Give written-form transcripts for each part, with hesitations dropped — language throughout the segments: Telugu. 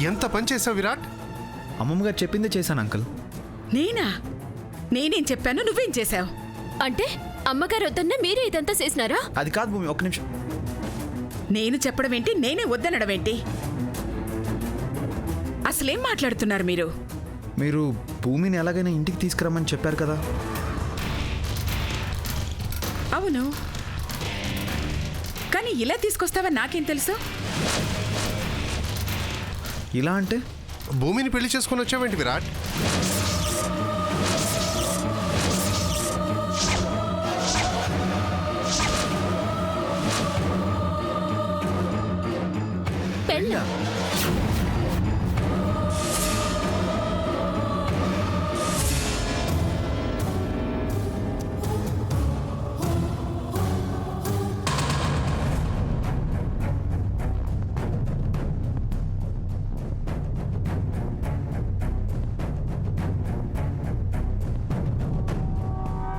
ఎంత పని చేసావు విరాట్? అమ్మమ్మ గారు చెప్పిందే చేశాను అంకుల్. నేనేం చెప్పాను, నువ్వేం చేశావు? అంటే అమ్మగారు వద్దన్న మీరే ఇదంతా చేసినారా? అది కాదు భూమి, ఒక్క నిమిషం. నేను చెప్పడం ఏంటి, నేనే వద్దనడం ఏంటి? అసలేం మాట్లాడుతున్నారు మీరు? మీరు భూమిని ఎలాగైనా ఇంటికి తీసుకురమ్మని చెప్పారు కదా. అవును, కానీ ఇలా తీసుకొస్తావని నాకేం తెలుసు? ఇలా అంటే భూమిని పెళ్లి చేసుకుని వచ్చావేంటి విరాట్? పెళ్ళ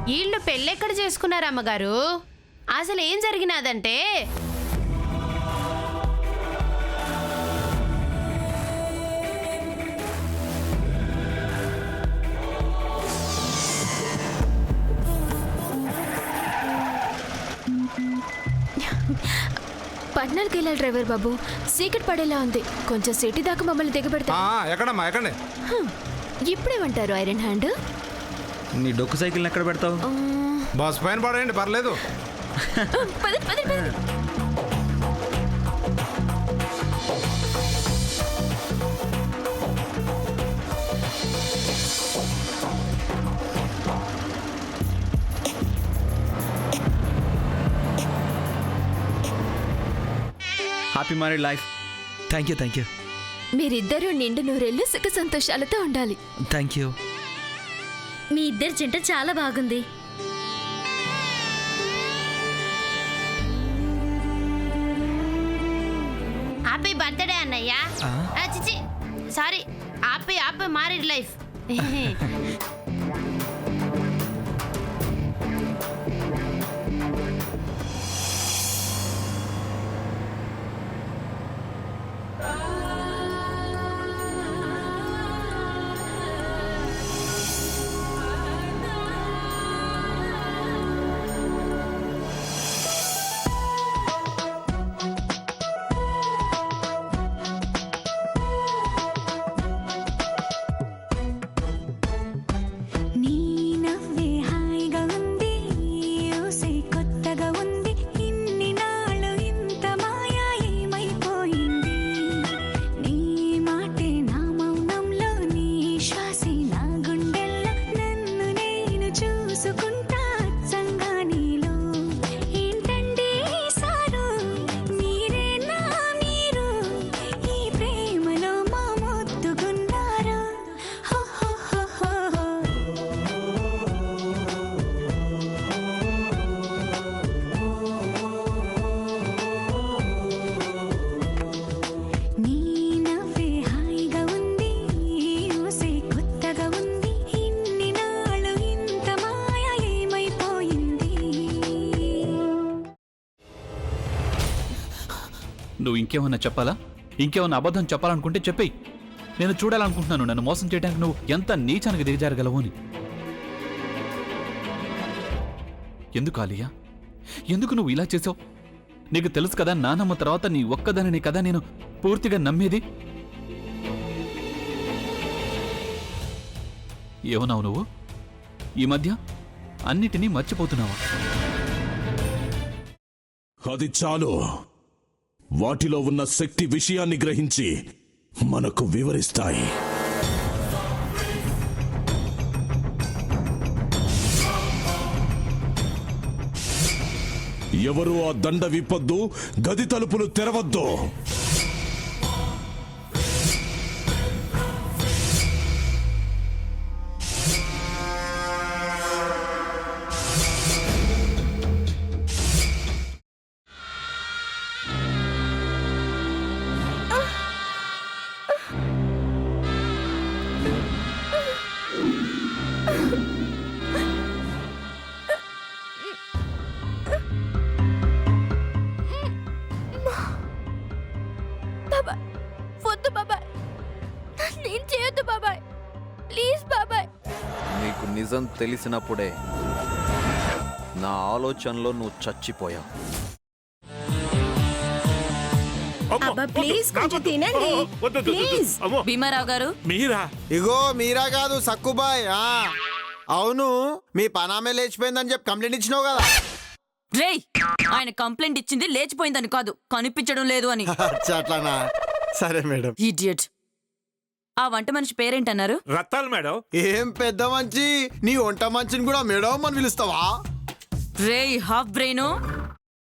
వీళ్ళు పెళ్ళెక్కడ చేసుకున్నారు అమ్మగారు? అసలు ఏం జరిగినదంటే పట్నానికి వెళ్ళాలి డ్రైవర్ బాబు. సీక్రెట్ పడేలా ఉంది, కొంచెం సిటీ దాకా మమ్మల్ని దిగబెడతా. ఎక్కడమ్మా ఎక్కండి. ఇప్పుడేమంటారు ఐరన్ హ్యాండ్? నీ డొక్కు సైకిల్ని ఎక్కడ పెడతావు? బస్ పైన పడేయండి, పర్లేదు. పదండి పదండి పదండి. Happy married life. Thank you, thank you. మీరిద్దరూ నిండు నూరేళ్లు సుఖ సంతోషాలతో ఉండాలి. Thank you. మీ ఇద్దరి జంట చాలా బాగుంది. హ్యాపీ బర్త్డే అన్నయ్య. చిచి సారీ, హ్యాపీ మ్యారీడ్ లైఫ్. నువ్వు ఇంకేమన్నా చెప్పాలా? ఇంకేమన్నా అబద్ధం చెప్పాలనుకుంటే చెప్పేయి. నేను చూడాలనుకుంటున్నాను నన్ను మోసం చేయడానికి నువ్వు ఎంత నీచానికి దిగజారగలవు అని. ఎందుకు ఆలియా, ఎందుకు నువ్వు ఇలా చేసావు? నీకు తెలుసు కదా నానమ్మ తర్వాత నీ ఒక్కదానిని కదా నేను పూర్తిగా నమ్మేది. ఏమన్నావు నువ్వు? ఈ మధ్య అన్నిటినీ మర్చిపోతున్నావా? అది చాలు. వాటిలో ఉన్న శక్తి విషయాన్ని గ్రహించి మనకు వివరిస్తాయి. ఎవరు ఆ దండ విప్పొద్దు, గది తలుపులు తెరవద్దు. నేను చేయొద్దు బాబాయ్, ప్లీజ్ బాబాయ్. నీకు నిజం తెలిసినప్పుడే నా ఆలోచనలో నువ్వు చచ్చిపోయావు. అబ్బా ప్లీజ్ కొంచెం తినండి ప్లీజ్. భీమారావు గారు మీరా? ఇగో మీరా కాదు సక్కుబాయ్. అవును, మీ పనామే లేచిపోయిందని చెప్పి కంప్లైంట్ ఇచ్చినావు కదా. రేయ్, ఆయన కంప్లైంట్ ఇచ్చింది లేచిపోయిందని కాదు, కనిపించడం లేదు అని. అట్లానా? సరే మేడం. ఇడియట్. ఆ వంట మనిషి పేరేంటన్నారు? రత్తాలు మేడం. ఏం పెద్ద మంచి, నీ వంట మంచిని కూడా మేడం అని పిలుస్తావా? రేయ్ హాఫ్ బ్రెయిన్,